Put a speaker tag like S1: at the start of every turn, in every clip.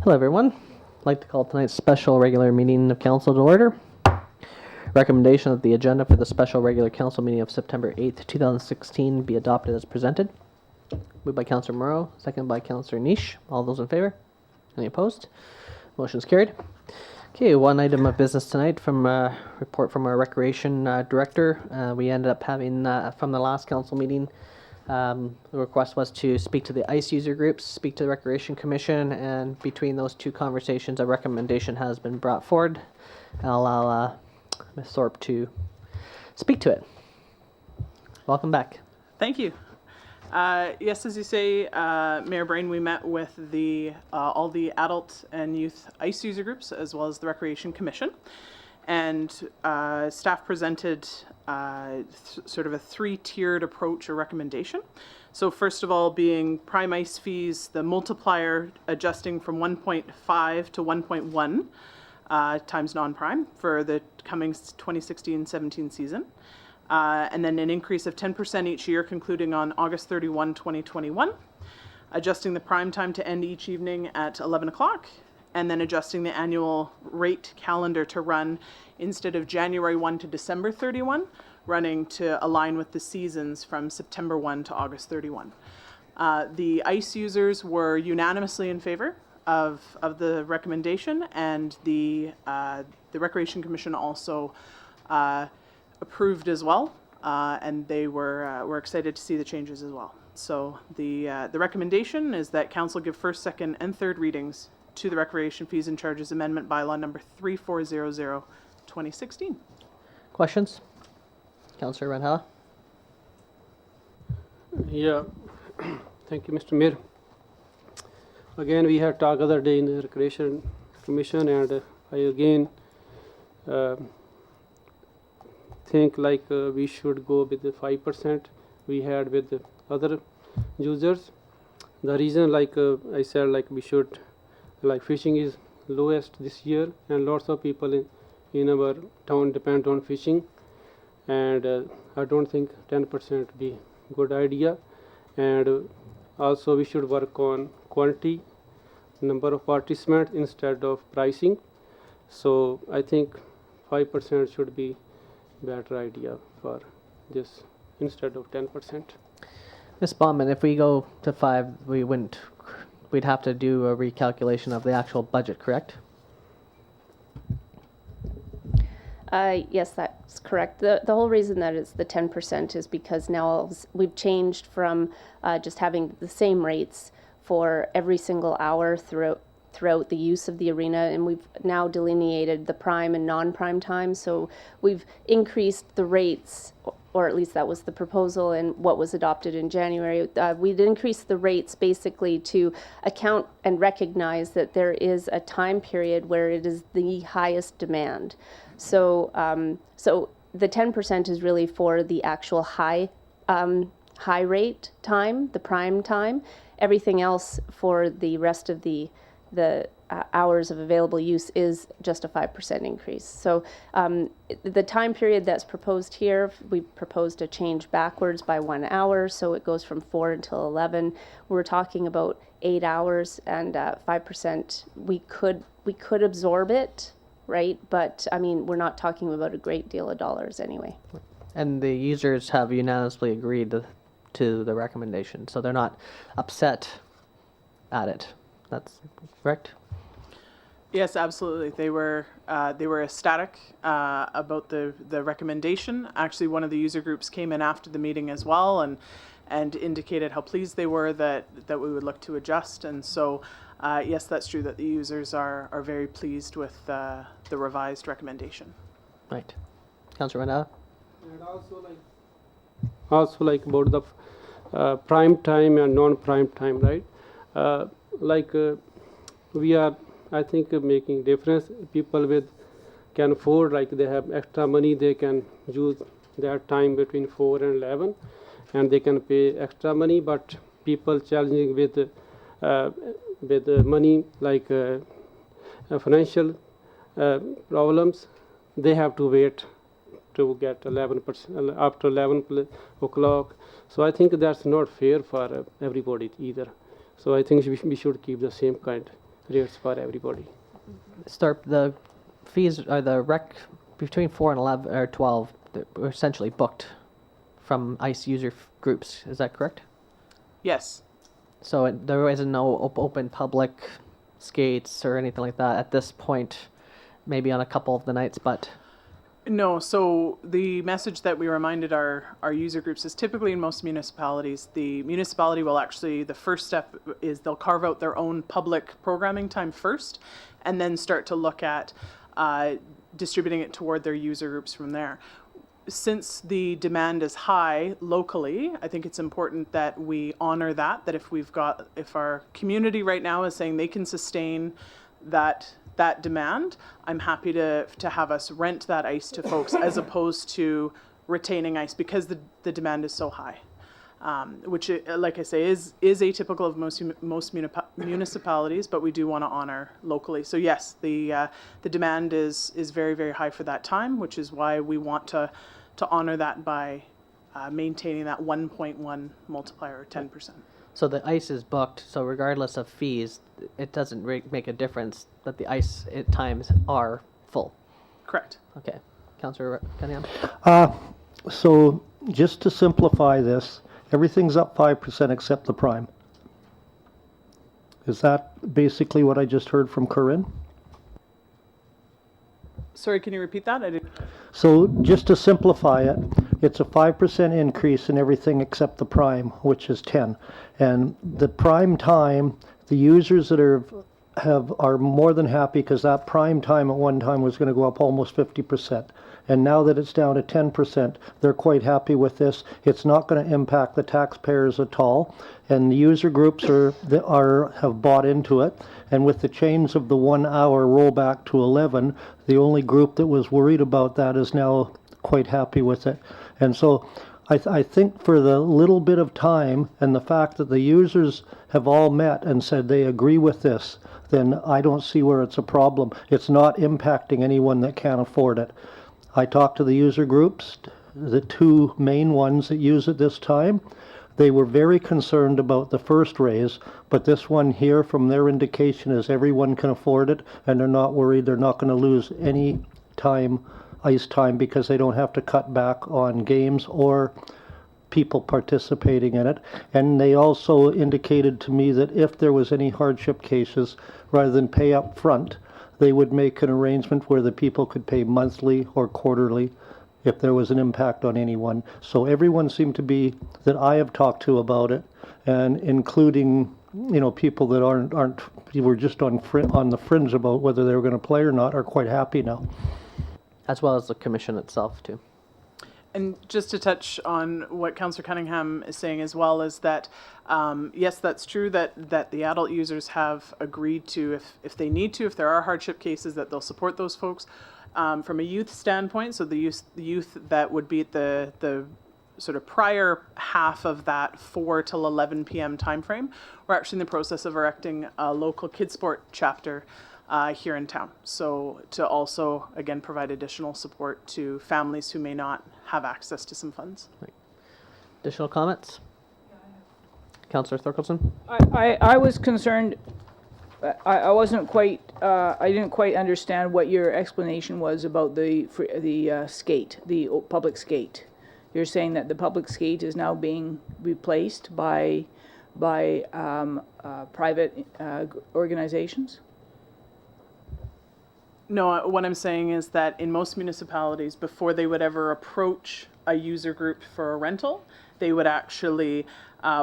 S1: Hello, everyone. I'd like to call tonight's special regular meeting of council to order. Recommendation that the agenda for the special regular council meeting of September 8th, 2016 be adopted as presented. Moved by Councillor Moreau, seconded by Councillor Niche. All those in favor? Any opposed? Motion's carried. Okay, one item of business tonight from a report from our recreation director. We ended up having, from the last council meeting, the request was to speak to the ICE user groups, speak to the Recreation Commission, and between those two conversations, a recommendation has been brought forward. I'll allow Ms. Thorpe to speak to it. Welcome back.
S2: Thank you. Yes, as you say, Mayor Brain, we met with the all the adult and youth ICE user groups as well as the Recreation Commission, and staff presented sort of a three-tiered approach or recommendation. So first of all being prime ICE fees, the multiplier adjusting from 1.5 to 1.1 times non-prime for the coming 2016-17 season. And then an increase of 10% each year concluding on August 31, 2021, adjusting the prime time to end each evening at 11 o'clock, and then adjusting the annual rate calendar to run instead of January 1 to December 31, running to align with the seasons from September 1 to August 31. The ICE users were unanimously in favor of the recommendation, and the Recreation Commission also approved as well, and they were excited to see the changes as well. So the recommendation is that council give first, second, and third readings to the Recreation Fees and Charges Amendment Bylaw number 3400, 2016.
S1: Questions? Councillor Renhalla?
S3: Yeah, thank you, Mr. Mayor. Again, we had talked other day in the Recreation Commission, and I again think like we should go with the 5% we had with the other users. The reason, like I said, like we should, like fishing is lowest this year, and lots of people in our town depend on fishing, and I don't think 10% be good idea. And also we should work on quantity, number of participants instead of pricing. So I think 5% should be better idea for this instead of 10%.
S1: Ms. Baumann, if we go to 5, we'd have to do a recalculation of the actual budget, correct?
S4: Yes, that's correct. The whole reason that it's the 10% is because now we've changed from just having the same rates for every single hour throughout the use of the arena, and we've now delineated the prime and non-prime time. So we've increased the rates, or at least that was the proposal and what was adopted in January. We'd increased the rates basically to account and recognize that there is a time period where it is the highest demand. So so the 10% is really for the actual high rate time, the prime time. Everything else for the rest of the hours of available use is just a 5% increase. So the time period that's proposed here, we proposed a change backwards by 1 hour, so it goes from 4 until 11. We're talking about 8 hours, and 5%. We could absorb it, right? But I mean, we're not talking about a great deal of dollars anyway.
S1: And the users have unanimously agreed to the recommendation, so they're not upset at it. That's correct?
S2: Yes, absolutely. They were ecstatic about the recommendation. Actually, one of the user groups came in after the meeting as well and indicated how pleased they were that we would look to adjust. And so, yes, that's true that the users are very pleased with the revised recommendation.
S1: Right. Councillor Renata?
S3: And also like about the prime time and non-prime time, right? We are, I think, making difference. People can afford, like they have extra money, they can use their time between 4 and 11, and they can pay extra money. But people challenging with money, like financial problems, they have to wait to get 11% after 11 o'clock. So I think that's not fair for everybody either. So I think we should keep the same kind rates for everybody.
S1: Start the fees are the rec between 4 and 11 or 12. Were essentially booked from ICE user groups. Is that correct?
S2: Yes.
S1: So there isn't no open public skates or anything like that at this point. Maybe on a couple of the nights, but
S2: No, so the message that we reminded our user groups is typically in most municipalities, the municipality will actually, the first step is they'll carve out their own public programming time first, and then start to look at distributing it toward their user groups from there. Since the demand is high locally, I think it's important that we honor that if our community right now is saying they can sustain that demand, I'm happy to have us rent that ice to folks as opposed to retaining ice because the demand is so high. Which, like I say, is atypical of most municipalities, but we do want to honor locally. So yes, the demand is very, very high for that time, which is why we want to honor that by maintaining that 1.1 multiplier, or 10%.
S1: so the ice is booked. So regardless of fees, it doesn't make a difference that the ice times are full.
S2: Correct.
S1: Okay, Councillor Cunningham.
S5: So just to simplify this, everything's up 5% except the prime. Is that basically what I just heard from Corinne?
S2: Sorry, can you repeat that? I didn't.
S5: So just to simplify it, it's a 5% increase in everything except the prime, which is 10. And the prime time, the users that are more than happy because that prime time at one time was going to go up almost 50%. And now that it's down to 10%, they're quite happy with this. It's not going to impact the taxpayers at all. And the user groups have bought into it. And with the change of the 1 hour rollback to 11, the only group that was worried about that is now quite happy with it. And so I think for the little bit of time and the fact that the users have all met and said they agree with this, then I don't see where it's a problem. It's not impacting anyone that can't afford it. I talked to the user groups, the two main ones that use it this time. They were very concerned about the first raise, but this one here, from their indication, is everyone can afford it, and they're not worried they're not going to lose any ice time, because they don't have to cut back on games or people participating in it. And they also indicated to me that if there was any hardship cases, rather than pay up front, they would make an arrangement where the people could pay monthly or quarterly if there was an impact on anyone. So everyone seemed to be, that I have talked to about it, and including, people that were just on the fringe about whether they were going to play or not, are quite happy now.
S1: As well as the commission itself too.
S2: And just to touch on what Councillor Cunningham is saying as well, is that, yes, that's true that the adult users have agreed to, if they need to, if there are hardship cases, that they'll support those folks. From a youth standpoint, so the youth that would be at the sort of prior half of that 4 till 11 p.m. timeframe, we're actually in the process of erecting a local kids sport chapter here in town. So to also, again, provide additional support to families who may not have access to some funds.
S1: Additional comments? Councillor Thorkelson?
S6: I was concerned, I wasn't quite, I didn't quite understand what your explanation was about the skate, the public skate. You're saying that the public skate is now being replaced by private organizations?
S2: No, what I'm saying is that in most municipalities, before they would ever approach a user group for a rental, they would actually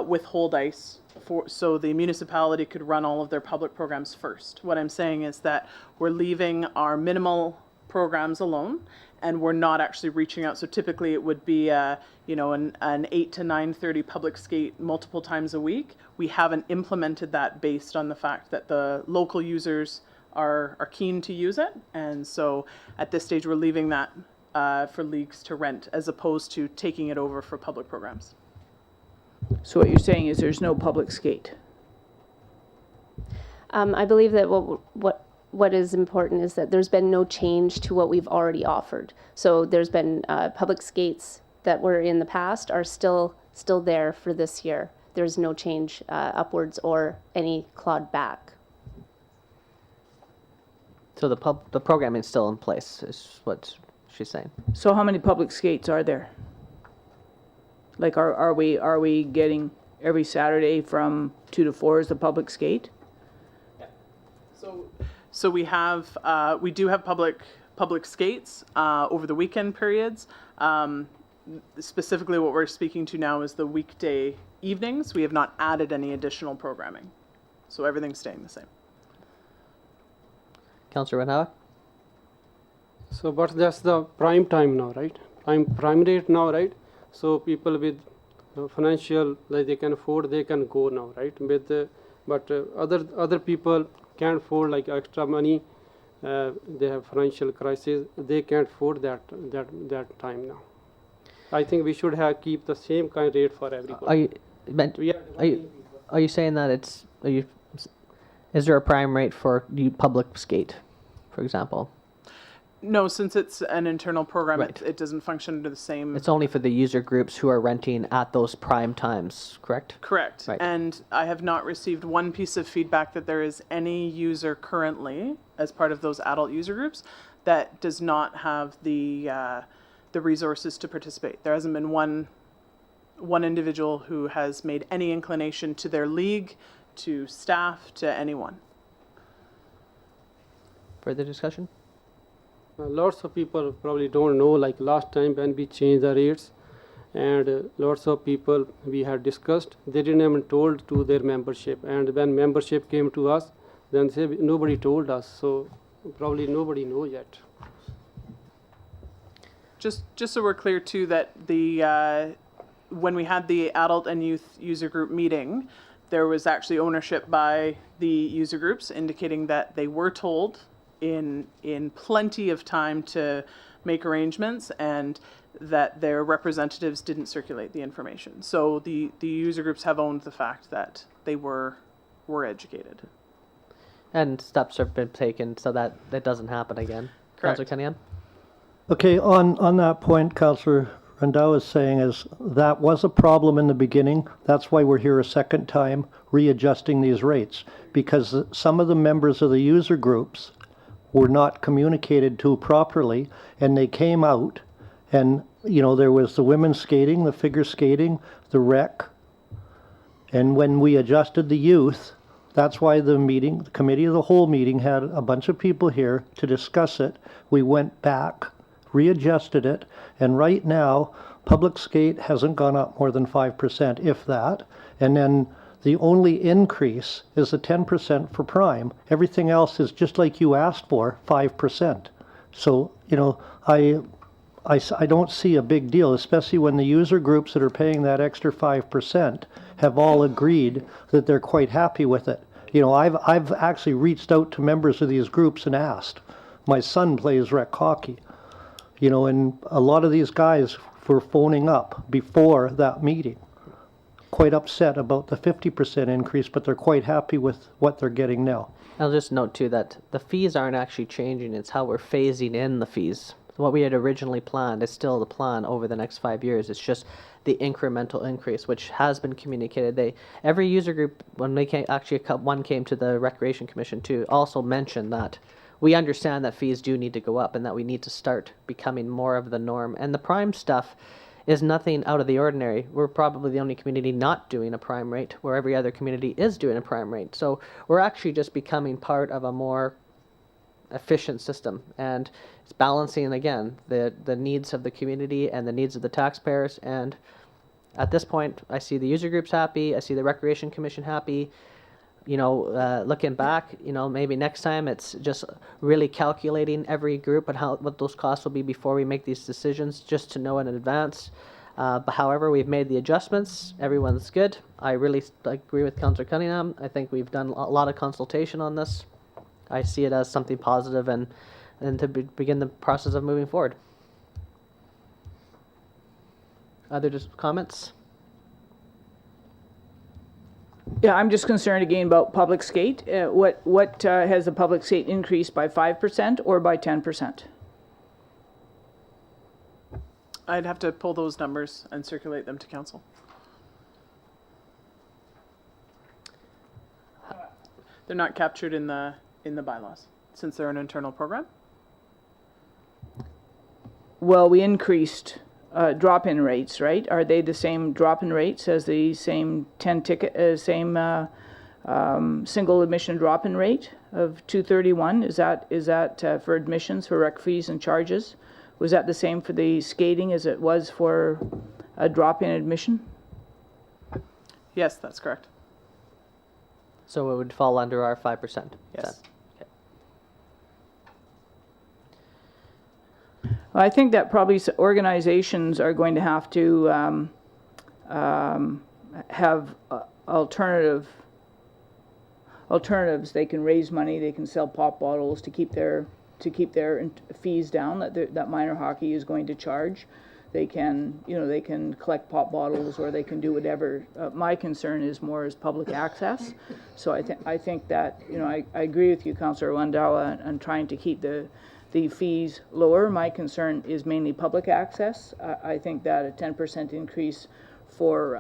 S2: withhold ice so the municipality could run all of their public programs first. What I'm saying is that we're leaving our minimal programs alone, and we're not actually reaching out. So typically it would be an 8 to 9:30 public skate multiple times a week. We haven't implemented that based on the fact that the local users are keen to use it, and so at this stage we're leaving that for leagues to rent as opposed to taking it over for public programs.
S6: So what you're saying is there's no public skate?
S4: I believe that what is important is that there's been no change to what we've already offered. So there's been public skates that were in the past are still there for this year. There's no change upwards or any clawed back.
S1: So the programming is still in place, is what she's saying.
S6: So how many public skates are there? Like, are we getting every Saturday from 2 to 4 is the public skate?
S2: So we do have public skates over the weekend periods. Specifically, what we're speaking to now is the weekday evenings. We have not added any additional programming, so everything's staying the same.
S1: Councillor Renhowick?
S3: So, but that's the prime time now, right? Prime rate now, right? So people with financial, like they can afford, they can go now, right? But other people can't afford like extra money. They have financial crisis. They can't afford that time now. I think we should keep the same kind of rate for everybody.
S1: Are you, Ben,
S3: We are
S1: are you saying that is there a prime rate for public skate, for example?
S2: No, since it's an internal program,
S1: Right.
S2: it doesn't function under the same.
S1: It's only for the user groups who are renting at those prime times, correct?
S2: Correct.
S1: Right.
S2: And I have not received one piece of feedback that there is any user currently, as part of those adult user groups, that does not have the resources to participate. There hasn't been one individual who has made any inclination to their league, to staff, to anyone.
S1: Further discussion?
S3: Lots of people probably don't know, like last time when we changed the rates, and lots of people we had discussed, they didn't even told to their membership, and when membership came to us, then say nobody told us, so probably nobody knows yet.
S2: Just so we're clear too, that when we had the adult and youth user group meeting, there was actually ownership by the user groups indicating that they were told in plenty of time to make arrangements, and that their representatives didn't circulate the information. So the user groups have owned the fact that they were educated.
S1: And steps have been taken so that that doesn't happen again.
S2: Correct.
S1: Councillor Cunningham?
S5: Okay, on that point, Councillor Rendau is saying is that was a problem in the beginning. That's why we're here a second time readjusting these rates, because some of the members of the user groups were not communicated to properly, and they came out, and there was the women's skating, the figure skating, the rec, and when we adjusted the youth, that's why the committee of the whole meeting had a bunch of people here to discuss it. We went back, readjusted it, and right now, public skate hasn't gone up more than 5%, if that, and then the only increase is the 10% for prime. Everything else is just like you asked for, 5%. So, I don't see a big deal, especially when the user groups that are paying that extra 5% have all agreed that they're quite happy with it. I've actually reached out to members of these groups and asked. My son plays rec hockey, and a lot of these guys were phoning up before that meeting, quite upset about the 50% increase, but they're quite happy with what they're getting now.
S1: I'll just note too that the fees aren't actually changing, it's how we're phasing in the fees. What we had originally planned is still the plan over the next 5 years. It's just the incremental increase, which has been communicated. Every user group, when they came, actually one came to the Recreation Commission too, also mentioned that we understand that fees do need to go up and that we need to start becoming more of the norm. And the prime stuff is nothing out of the ordinary. We're probably the only community not doing a prime rate, where every other community is doing a prime rate. So we're actually just becoming part of a more efficient system, and it's balancing again the needs of the community and the needs of the taxpayers. And at this point, I see the user groups happy, I see the Recreation Commission happy. Looking back, maybe next time it's just really calculating every group and what those costs will be before we make these decisions, just to know in advance. But however, we've made the adjustments. Everyone's good. I really agree with Councillor Cunningham. I think we've done a lot of consultation on this. I see it as something positive and to begin the process of moving forward. Other comments?
S6: Yeah, I'm just concerned again about public skate. What has the public skate increased by 5% or by 10%?
S2: I'd have to pull those numbers and circulate them to council. They're not captured in the bylaws. since they're an internal program.
S6: Well, we increased drop-in rates, right? Are they the same drop-in rates as the same single admission drop-in rate of $231? Is that for admissions for rec fees and charges? Was that the same for the skating as it was for a drop-in admission?
S2: Yes, that's correct.
S1: So it would fall under our 5%.
S2: Yes.
S6: I think that probably organizations are going to have to have alternatives. They can raise money. They can sell pop bottles to keep their fees down that minor hockey is going to charge. They can collect pop bottles, or they can do whatever. My concern is more as public access. So I think that I agree with you, Councillor Wandawa, on trying to keep the fees lower. My concern is mainly public access. I think that a 10% increase for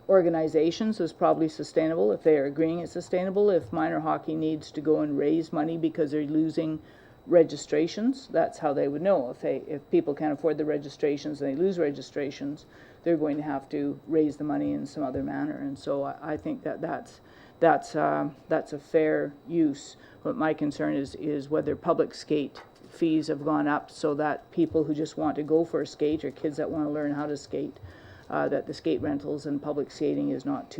S6: organizations is probably sustainable if they are agreeing it's sustainable. If minor hockey needs to go and raise money because they're losing registrations, that's how they would know. If people can't afford the registrations and they lose registrations, they're going to have to raise the money in some other manner. And so I think that's a fair use. But my concern is whether public skate fees have gone up so that people who just want to go for a skate, or kids that want to learn how to skate, that the skate rentals and public skating is not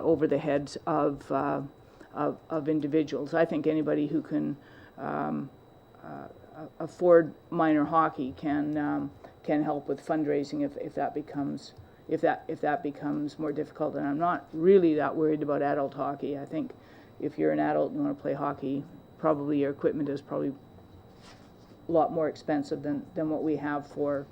S6: over the heads of individuals. I think anybody who can afford minor hockey can help with fundraising if that becomes more difficult. And I'm not really that worried about adult hockey. I think if you're an adult and want to play hockey, probably your equipment is probably a lot more expensive than what we have for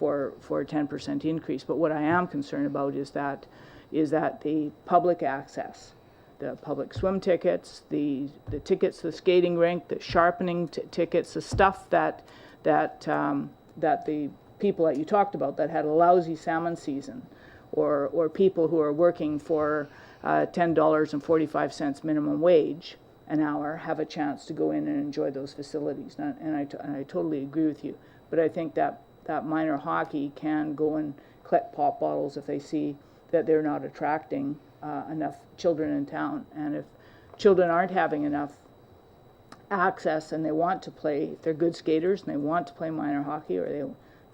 S6: a 10% increase. But what I am concerned about is that the public access, the public swim tickets, the tickets to the skating rink, the sharpening tickets, the stuff that the people that you talked about that had a lousy salmon season, or people who are working for $10.45 minimum wage an hour have a chance to go in and enjoy those facilities. And I totally agree with you. But I think that minor hockey can go and collect pop bottles if they see that they're not attracting enough children in town. And if children aren't having enough access and they want to play, if they're good skaters and they want to play minor hockey, or they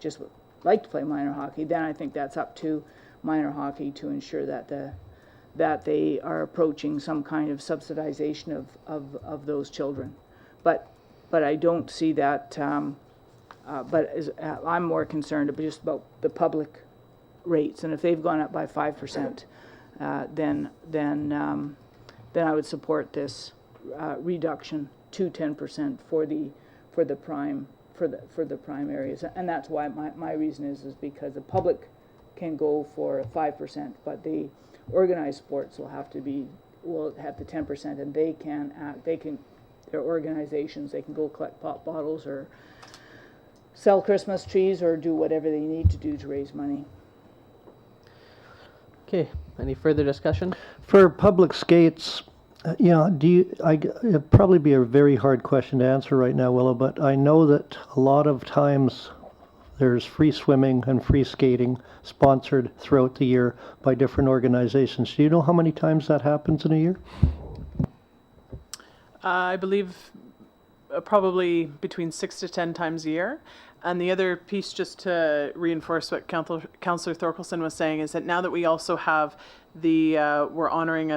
S6: just would like to play minor hockey, then I think that's up to minor hockey to ensure that they are approaching some kind of subsidization of those children. But I don't see that. I'm more concerned just about the public rates, and if they've gone up by 5%, then I would support this reduction to 10% for the prime areas, and that's why my reason is because the public can go for 5%, but the organized sports will have the 10%, and their organizations, they can go collect pop bottles or sell Christmas trees or do whatever they need to do to raise money.
S1: Okay, any further discussion?
S5: For public skates, it'd probably be a very hard question to answer right now, Willow, but I know that a lot of times there's free swimming and free skating sponsored throughout the year by different organizations. Do you know how many times that happens in a year?
S2: I believe probably between 6 to 10 times a year. And the other piece, just to reinforce what Councillor Thorkelson was saying, is that now that we also have we're honoring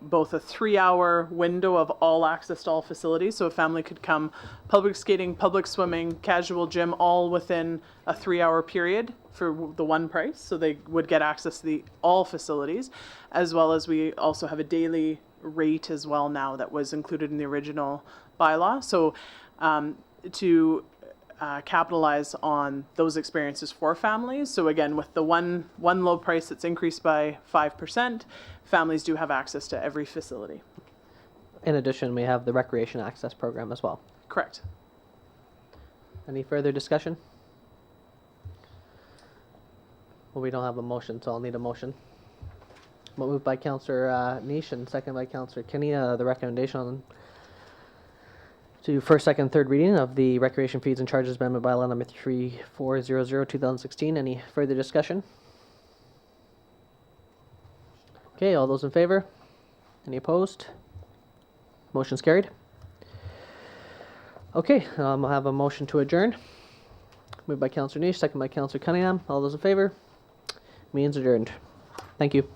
S2: both a 3-hour window of all access to all facilities, so a family could come public skating, public swimming, casual gym, all within a 3-hour period for the one price, so they would get access to all facilities, as well as we also have a daily rate as well now that was included in the original bylaw. So to capitalize on those experiences for families. So again, with the one low price that's increased by 5%, families do have access to every facility.
S1: In addition, we have the recreation access program as well.
S2: Correct.
S1: Any further discussion? Well, we don't have a motion, so I'll need a motion. Moved by Councillor Nish and second by Councillor Kinney. The recommendation to first, second, third reading of the Recreation Fees and Charges Amendment Bylaw number 3400, 2016. Any further discussion? Okay, all those in favor? Any opposed? Motion's carried. Okay, I'll have a motion to adjourn. Moved by Councillor Nish, second by Councillor Cunningham. All those in favor? Meeting's adjourned. Thank you.